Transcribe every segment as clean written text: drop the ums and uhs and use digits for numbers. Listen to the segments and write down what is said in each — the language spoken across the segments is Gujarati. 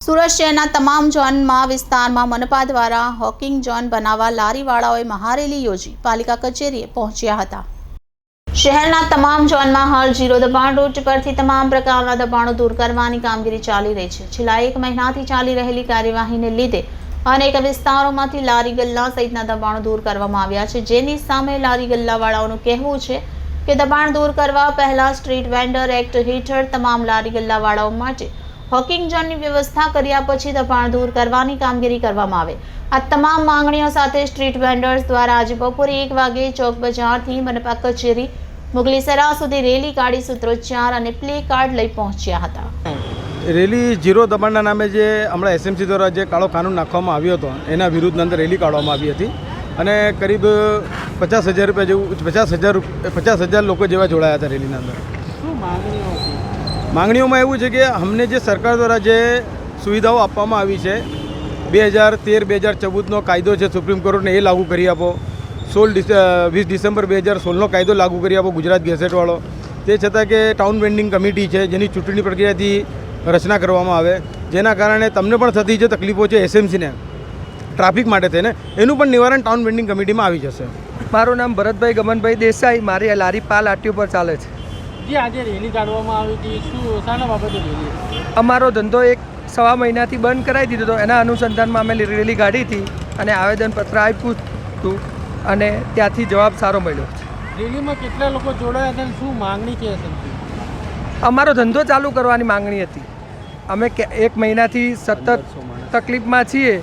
સુરત શહેરના તમામ ઝોનમાં વિસ્તારમાં મનપા દ્વારા હોકિંગ ઝોન બનાવવા લારીવાળાઓએ મહારેલી યોજી પાલિકા કચેરીએ પહોંચ્યા હતા। શહેરના તમામ ઝોનમાં હાલ ઝીરો દબાણ રૂટ પરથી તમામ પ્રકારના દબાણો દૂર કરવાની કામગીરી ચાલી રહી છે। છેલ્લા 1 મહિનાથી ચાલી રહેલી કાર્યવાહીને લીધે અનેક વિસ્તારોમાંથી લારી ગલ્લા સહિતના દબાણો દૂર કરવામાં આવ્યા છે, જેની સામે લારી ગલ્લાવાળાઓનું કહેવું છે કે દબાણ દૂર કરવા પહેલા સ્ટ્રીટ વેન્ડર એક્ટ હેઠળ તમામ લારી ગલ્લાવાળાઓ માટે હોકિંગ ઝોનની વ્યવસ્થા કર્યા પછી દબાણ દૂર કરવાની કામગીરી કરવામાં આવે। આ તમામ માંગણીઓ સાથે સ્ટ્રીટ વેન્ડર્સ દ્વારા આજે બપોરે 1 વાગે ચોક બજારથી મનપા કચેરી મુગલીસરા સુધી રેલી કાઢી સૂત્રોચ્ચાર અને પ્લે કાર્ડ લઈ પહોંચ્યા હતા। રેલી ઝીરો દબાણના નામે જે હમણાં એસએમસી દ્વારા જે કાળો કાનૂન નાખવામાં આવ્યો હતો એના વિરુદ્ધની અંદર રેલી કાઢવામાં આવી હતી અને કરીબ 50,000 રૂપિયા જેવું 50,000 લોકો જેવા જોડાયા હતા રેલીના અંદર। શું માંગણીઓ હતી? માંગણીઓમાં એવું છે કે અમને જે સરકાર દ્વારા જે સુવિધાઓ આપવામાં આવી છે 2013-2014નો કાયદો છે સુપ્રીમ કોર્ટને એ લાગુ કરી આપો। 20 ડિસેમ્બર 2016નો કાયદો લાગુ કરી આપો ગુજરાત ગેઝેટવાળો। તે છતાં કે ટાઉન વેન્ડિંગ કમિટી છે જેની ચૂંટણી પ્રક્રિયાથી રચના કરવામાં આવે, જેના કારણે તમને પણ થતી જે તકલીફો છે એસએમસીને ટ્રાફિક માટે થઈને એનું પણ નિવારણ ટાઉન વેન્ડિંગ કમિટીમાં આવી જશે। મારું નામ ભરતભાઈ ગમનભાઈ દેસાઈ, મારી લારી પાલ આરટીઓ પર ચાલે છે। જે આજે રેલી કાઢવામાં આવી હતી, શું શાના બાબતે રેલી? અમારો ધંધો 1-1.5 મહિનાથી બંધ કરાવી દીધો હતો, એના અનુસંધાનમાં અમે રેલી કાઢી હતી અને આવેદનપત્ર આપ્યું હતું અને ત્યાંથી જવાબ સારો મળ્યો છે। રેલીમાં કેટલા લોકો જોડાયા હતા અને શું માંગણી છે એસએમસી? અમારો ધંધો ચાલુ કરવાની માંગણી હતી। અમે 1 મહિનાથી સતત તકલીફમાં છીએ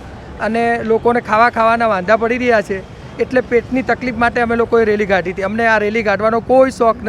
અને લોકોને ખાવાના વાંધા પડી રહ્યા છે, એટલે પેટની તકલીફ માટે અમે લોકોએ રેલી કાઢી હતી। અમને આ રેલી કાઢવાનો કોઈ શોખ નથી।